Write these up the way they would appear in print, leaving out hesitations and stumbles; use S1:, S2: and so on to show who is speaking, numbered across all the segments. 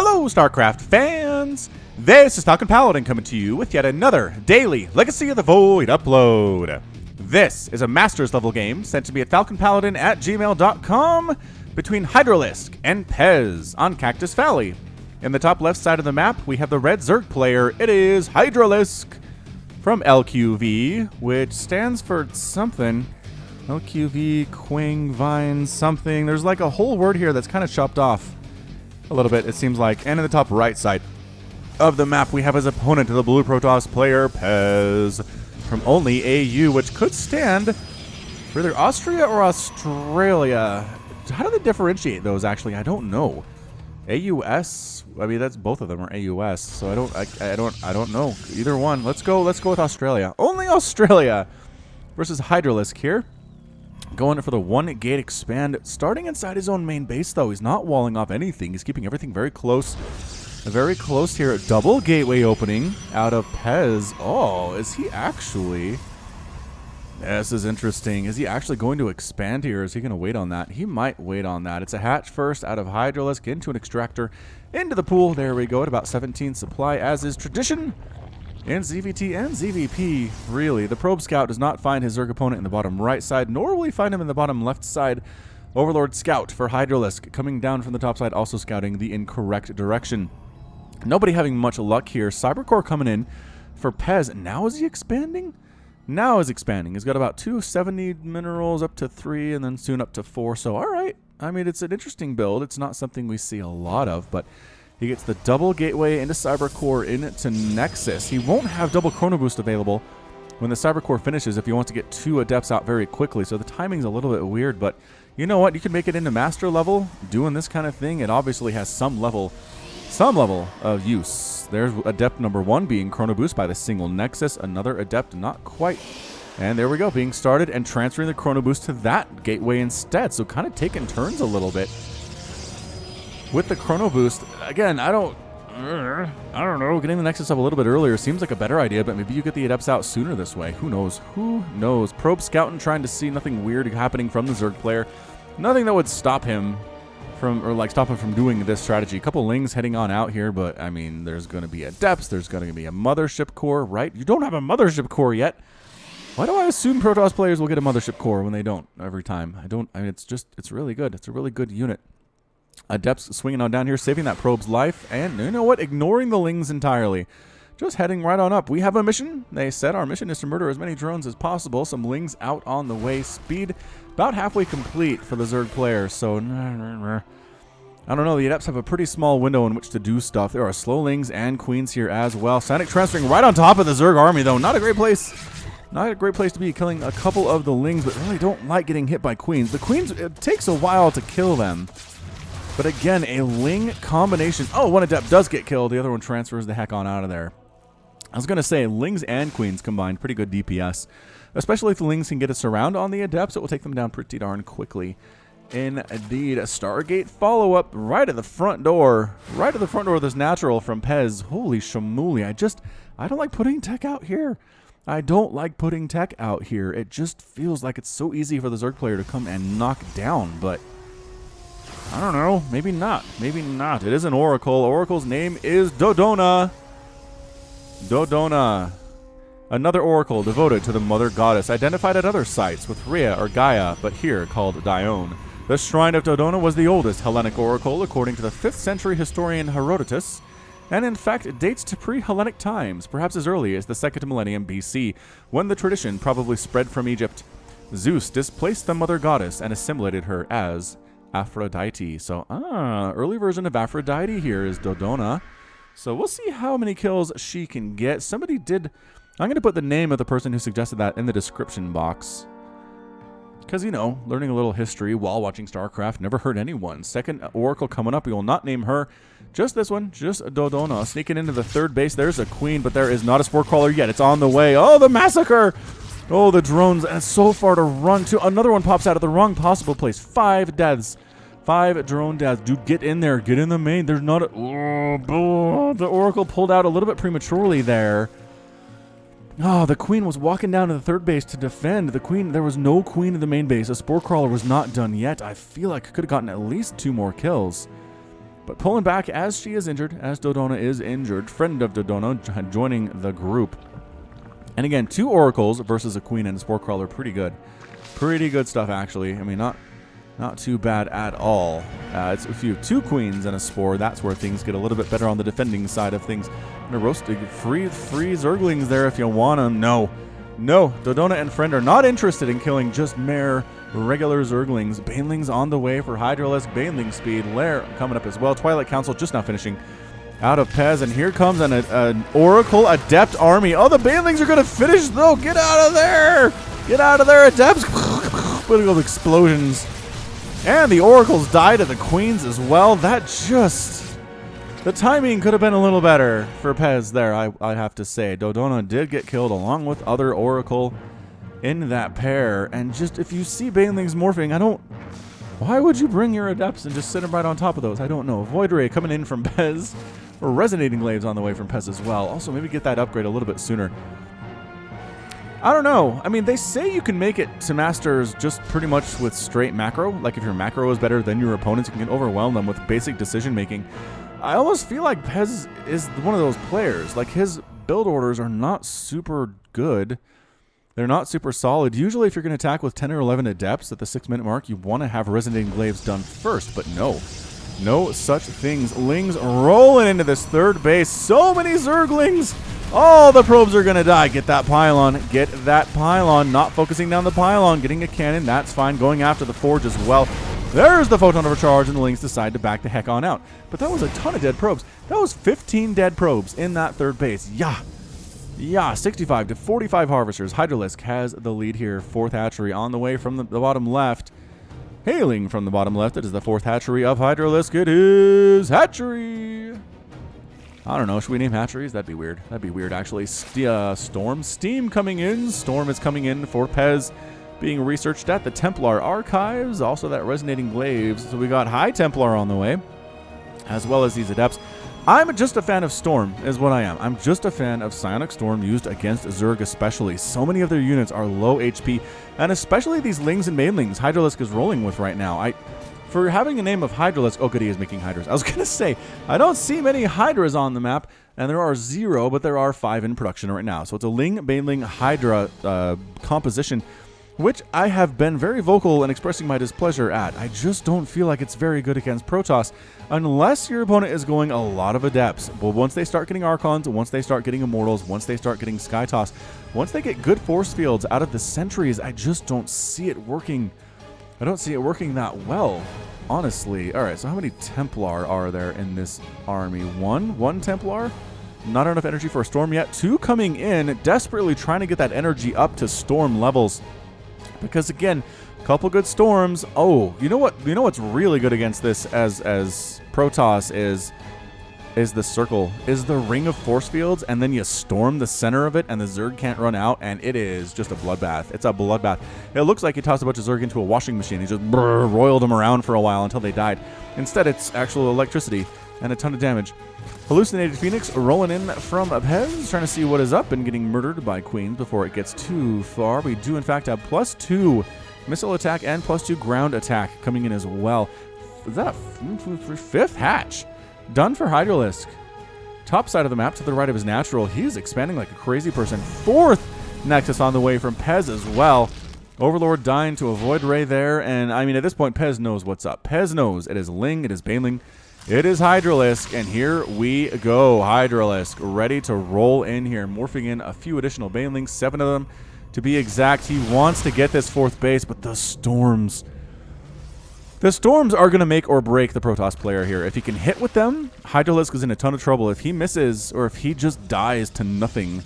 S1: Hello, StarCraft fans! This is Falcon Paladin coming to you with yet another daily Legacy of the Void upload. This is a Masters level game sent to me at falconpaladin@gmail.com between Hydralisk and Pezz on Cactus Valley. In the top left side of the map, we have the red Zerg player. It is Hydralisk from LQV, which stands for something. LQV, Quing, Vine, something. There's like a whole word here that's kind of chopped off a little bit, it seems like. And in the top right side of the map, we have his opponent, the blue Protoss player, Pezz, from only AU, which could stand for either Austria or Australia. How do they differentiate those, actually? I don't know. AUS? I mean, that's both of them are AUS, so I don't know. Either one. Let's go with Australia. Only Australia versus Hydralisk here. Going for the one gate expand, starting inside his own main base, though. He's not walling off anything. He's keeping everything very close. Very close here. Double gateway opening out of Pezz. Oh, is he actually... This is interesting. Is he actually going to expand here? Is he going to wait on that? He might wait on that. It's a hatch first out of Hydralisk into an extractor into the pool. There we go at about 17 supply, as is tradition. And ZVT and ZVP, really. The probe scout does not find his Zerg opponent in the bottom right side, nor will he find him in the bottom left side. Overlord scout for Hydralisk coming down from the top side, also scouting the incorrect direction. Nobody having much luck here. Cybercore coming in for Pezz. Now is he expanding? Now he's expanding. He's got about 270 minerals up to 3 and then soon up to 4. So, all right. I mean, it's an interesting build. It's not something we see a lot of, but he gets the double gateway into Cybercore into Nexus. He won't have double Chrono Boost available when the Cybercore finishes if he wants to get 2 Adepts out very quickly. So the timing's a little bit weird, but you know what? You can make it into Master level doing this kind of thing. It obviously has some level of use. There's Adept number 1 being Chrono Boost by the single Nexus. Another Adept not quite. And there we go, being started and transferring the Chrono Boost to that gateway instead. So kind of taking turns a little bit with the Chrono Boost. Again, I don't know. Getting the Nexus up a little bit earlier seems like a better idea, but maybe you get the Adepts out sooner this way. Who knows? Who knows? Probe scouting, trying to see nothing weird happening from the Zerg player. Nothing that would stop him from doing this strategy. A couple Lings heading on out here, but I mean, there's going to be Adepts. There's going to be a Mothership Core, right? You don't have a Mothership Core yet. Why do I assume Protoss players will get a Mothership Core when they don't every time? I mean, it's really good. It's a really good unit. Adepts swinging on down here, saving that probe's life, and you know what? Ignoring the Lings entirely. Just heading right on up. We have a mission. They said our mission is to murder as many drones as possible. Some Lings out on the way. Speed about halfway complete for the Zerg player. So, I don't know. The Adepts have a pretty small window in which to do stuff. There are slow Lings and Queens here as well. Sonic transferring right on top of the Zerg army, though. Not a great place. Not a great place to be, killing a couple of the Lings, but really don't like getting hit by Queens. The Queens, it takes a while to kill them. But again, a Ling combination. Oh, one Adept does get killed. The other one transfers the heck on out of there. I was going to say, Lings and Queens combined, pretty good DPS. Especially if the Lings can get a surround on the Adepts, it will take them down pretty darn quickly. Indeed, a Stargate follow-up right at the front door. Right at the front door of this natural from Pezz. Holy shamooli. I don't like putting tech out here. I don't like putting tech out here. It just feels like it's so easy for the Zerg player to come and knock down, but I don't know. Maybe not. Maybe not. It is an Oracle. Oracle's name is Dodona. Dodona. Another Oracle devoted to the Mother Goddess, identified at other sites with Rhea or Gaia, but here called Dione. The Shrine of Dodona was the oldest Hellenic Oracle, according to the 5th century historian Herodotus, and in fact it dates to pre-Hellenic times, perhaps as early as the 2nd millennium BC, when the tradition probably spread from Egypt. Zeus displaced the Mother Goddess and assimilated her as Aphrodite. So, early version of Aphrodite here is Dodona. So we'll see how many kills she can get. Somebody did... I'm going to put the name of the person who suggested that in the description box. Because, you know, learning a little history while watching StarCraft never hurt anyone. Second Oracle coming up. We will not name her. Just this one. Just Dodona. Sneaking into the third base. There's a Queen, but there is not a Spore Crawler yet. It's on the way. Oh, the Massacre! Oh, the drones. And so far to run to. Another one pops out at the wrong possible place. 5 deaths. 5 drone deaths. Dude, get in there. Get in the main. There's not a... Oh, the Oracle pulled out a little bit prematurely there. Oh, the Queen was walking down to the third base to defend. The Queen, there was no Queen in the main base. A Spore Crawler was not done yet. I feel like I could have gotten at least 2 more kills. But pulling back as she is injured, as Dodona is injured. Friend of Dodona joining the group. And again, 2 Oracles versus a Queen and a Spore Crawler. Pretty good. Pretty good stuff, actually. I mean, not too bad at all. It's a few 2 Queens and a Spore. That's where things get a little bit better on the defending side of things. I'm gonna roast free Zerglings there if you want them. No. Dodona and Friend are not interested in killing just mere regular Zerglings. Banelings on the way for Hydralisk. Baneling speed. Lair coming up as well. Twilight Council just now finishing out of Pezz. And here comes an Oracle Adept army. Oh, the Banelings are going to finish, though. Get out of there. Get out of there, Adepts. Political explosions. And the Oracles die to the Queens as well. That just... The timing could have been a little better for Pezz there, I have to say. Dodona did get killed along with other Oracle in that pair. And just, if you see Banelings morphing, why would you bring your Adepts and just sit them right on top of those? I don't know. Void Ray coming in from Pezz. Or Resonating Glaives on the way from Pezz as well. Also, maybe get that upgrade a little bit sooner. I don't know. I mean, they say you can make it to Masters just pretty much with straight macro. Like, if your macro is better than your opponents, you can overwhelm them with basic decision making. I almost feel like Pezz is one of those players. Like, his build orders are not super good. They're not super solid. Usually, if you're going to attack with 10 or 11 Adepts at the 6-minute mark, you want to have Resonating Glaives done first. But no. No such things. Lings rolling into this third base. So many Zerglings. All the probes are going to die. Get that pylon. Get that pylon. Not focusing down the pylon. Getting a cannon. That's fine. Going after the forge as well. There's the photon overcharge, and the Lings decide to back the heck on out. But that was a ton of dead probes. That was 15 dead probes in that third base. Yeah, 65 to 45 Harvesters. Hydralisk has the lead here. 4th hatchery on the way from the bottom left. Hailing from the bottom left, it is the 4th hatchery of Hydralisk. It is Hatchery. I don't know. Should we name hatcheries? That'd be weird. That'd be weird, actually. Storm. Steam coming in. Storm is coming in for Pezz. Being researched at the Templar Archives. Also that Resonating Glaives. So we got High Templar on the way, as well as these Adepts. I'm just a fan of Storm, is what I am. I'm just a fan of Psionic Storm used against Zerg especially. So many of their units are low HP, and especially these Lings and Banelings Hydralisk is rolling with right now. For having a name of Hydralisk, oh good, he is making Hydras. I was going to say, I don't see many Hydras on the map, and there are 0, but there are 5 in production right now. So it's a Ling, Baneling, Hydra composition, which I have been very vocal in expressing my displeasure at. I just don't feel like it's very good against Protoss, unless your opponent is going a lot of Adepts. But once they start getting Archons, once they start getting Immortals, once they start getting Sky Toss, once they get good force fields out of the Sentries, I just don't see it working. I don't see it working that well, honestly. All right, so how many Templar are there in this army? One Templar? Not enough energy for a Storm yet. 2 coming in, desperately trying to get that energy up to Storm levels. Because again, a couple good Storms. Oh, you know what? You know what's really good against this as Protoss is the circle, is the ring of force fields, and then you storm the center of it, and the Zerg can't run out, and it is just a bloodbath. It's a bloodbath. It looks like he tossed a bunch of Zerg into a washing machine. He just roiled them around for a while until they died. Instead, it's actual electricity and a ton of damage. Hallucinated Phoenix rolling in from Pezz, trying to see what is up and getting murdered by Queens before it gets too far. We do, in fact, have +2 missile attack and +2 ground attack coming in as well. Is that a 5th hatch? Done for Hydralisk. Top side of the map to the right of his natural. He's expanding like a crazy person. 4th Nexus on the way from Pezz as well. Overlord dying to a Void Ray there. And, I mean, at this point, Pezz knows what's up. Pezz knows it is Ling, it is Baneling, it is Hydralisk, and here we go. Hydralisk ready to roll in here, morphing in a few additional Banelings, 7 of them to be exact. He wants to get this 4th base, but the Storms are going to make or break the Protoss player here. If he can hit with them, Hydralisk is in a ton of trouble. If he misses, or if he just dies to nothing,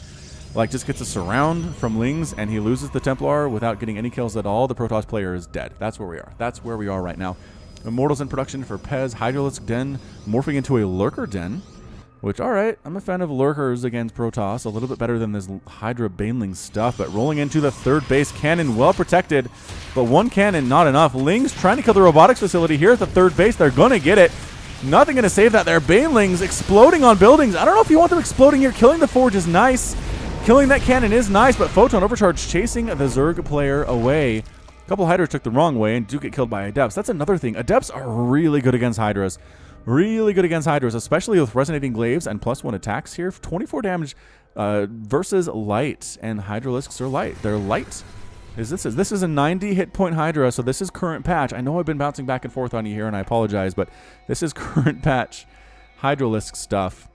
S1: like just gets a surround from Lings and he loses the Templar without getting any kills at all, the Protoss player is dead. That's where we are. That's where we are right now. Immortals in production for Pezz. Hydralisk Den morphing into a Lurker Den, which, all right, I'm a fan of Lurkers against Protoss. A little bit better than this Hydra Baneling stuff, but rolling into the 3rd base. Cannon well protected, but 1 cannon not enough. Lings trying to kill the robotics facility here at the 3rd base. They're going to get it. Nothing going to save that there. Banelings exploding on buildings. I don't know if you want them exploding here. Killing the forge is nice. Killing that cannon is nice, but Photon Overcharge chasing the Zerg player away. A couple Hydras took the wrong way and do get killed by Adepts. That's another thing. Adepts are really good against Hydras. Really good against Hydras, especially with Resonating Glaives and +1 attacks here. 24 damage versus light, and Hydralisks are light. They're light. This is a 90 hit point Hydra, so this is current patch. I know I've been bouncing back and forth on you here, and I apologize, but this is current patch Hydralisk stuff.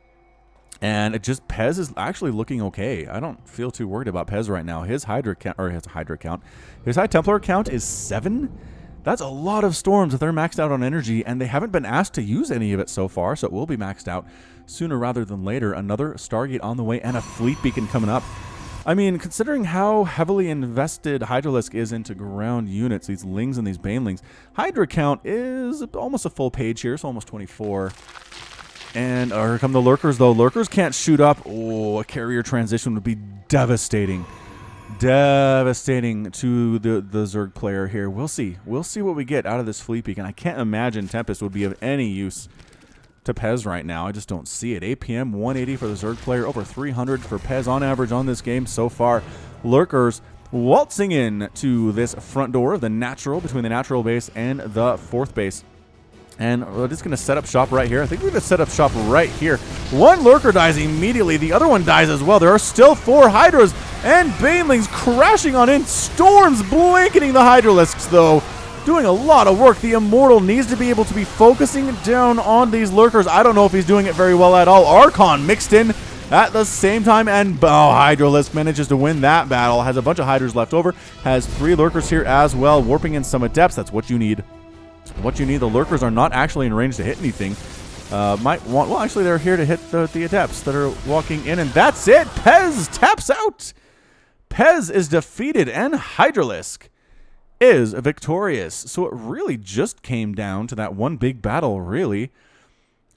S1: And it just, Pezz is actually looking okay. I don't feel too worried about Pezz right now. His High Templar count is 7. That's a lot of storms if they're maxed out on energy, and they haven't been asked to use any of it so far, so it will be maxed out sooner rather than later. Another Stargate on the way and a fleet beacon coming up. I mean, considering how heavily invested Hydralisk is into ground units, these Lings and these Banelings, Hydra count is almost a full page here, so almost 24. And here come the Lurkers, though. Lurkers can't shoot up. Oh, a carrier transition would be devastating. Devastating to the Zerg player here. We'll see. We'll see what we get out of this fleet beacon. I can't imagine Tempest would be of any use to Pezz right now. I just don't see it. APM 180 for the Zerg player, over 300 for Pezz on average on this game so far. Lurkers waltzing in to this front door of the natural, between the natural base and the 4th base. And we're just going to set up shop right here. I think we're going to set up shop right here. One Lurker dies immediately. The other one dies as well. There are still 4 Hydras and Banelings crashing on in. Storms blanketing the Hydralisks, though. Doing a lot of work. The Immortal needs to be able to be focusing down on these Lurkers. I don't know if he's doing it very well at all. Archon mixed in at the same time, and Hydralisk manages to win that battle. Has a bunch of Hydras left over. Has 3 Lurkers here as well. Warping in some Adepts. That's what you need. What you need. The Lurkers are not actually in range to hit anything. Well, actually, they're here to hit the Adepts that are walking in, and that's it. Pezz taps out. Pezz is defeated, and Hydralisk is victorious. So it really just came down to that one big battle, really.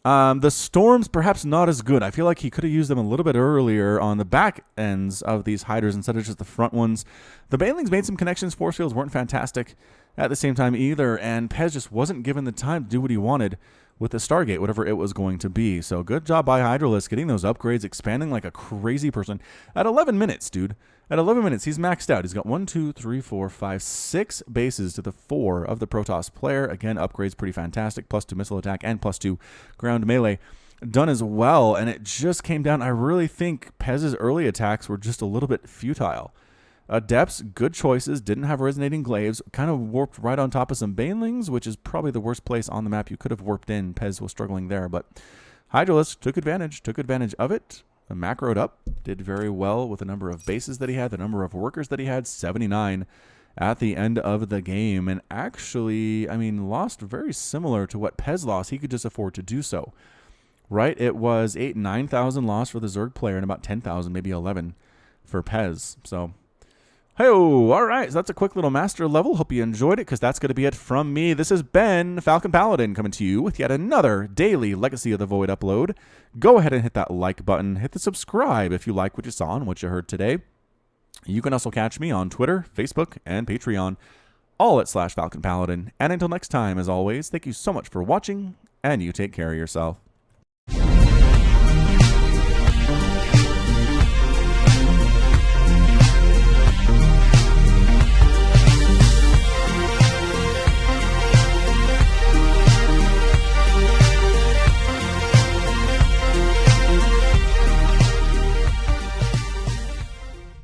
S1: The Storms, perhaps not as good. I feel like he could have used them a little bit earlier on the back ends of these Hydras instead of just the front ones. The Banelings made some connections. Force fields weren't fantastic at the same time either, and Pezz just wasn't given the time to do what he wanted with the Stargate, whatever it was going to be. So good job by Hydralisk getting those upgrades, expanding like a crazy person. At 11 minutes, dude. At 11 minutes, he's maxed out. He's got 1, 2, 3, 4, 5, 6 bases to the 4 of the Protoss player. Again, upgrades pretty fantastic. +2 missile attack and +2 ground melee done as well. And it just came down. I really think Pezz's early attacks were just a little bit futile. Adepts, good choices, didn't have Resonating Glaives, kind of warped right on top of some Banelings, which is probably the worst place on the map you could have warped in. Pezz was struggling there, but Hydralisk took advantage of it, macroed up, did very well with the number of bases that he had, the number of workers that he had, 79 at the end of the game, and actually, I mean, lost very similar to what Pezz lost. He could just afford to do so, right? It was 9,000 loss for the Zerg player and about 10,000, maybe 11 for Pezz, so... Hey-oh, all right, so that's a quick little master level. Hope you enjoyed it, because that's going to be it from me. This has been Falcon Paladin coming to you with yet another daily Legacy of the Void upload. Go ahead and hit that like button. Hit the subscribe if you like what you saw and what you heard today. You can also catch me on Twitter, Facebook, and Patreon, all at /Falcon Paladin. And until next time, as always, thank you so much for watching, and you take care of yourself.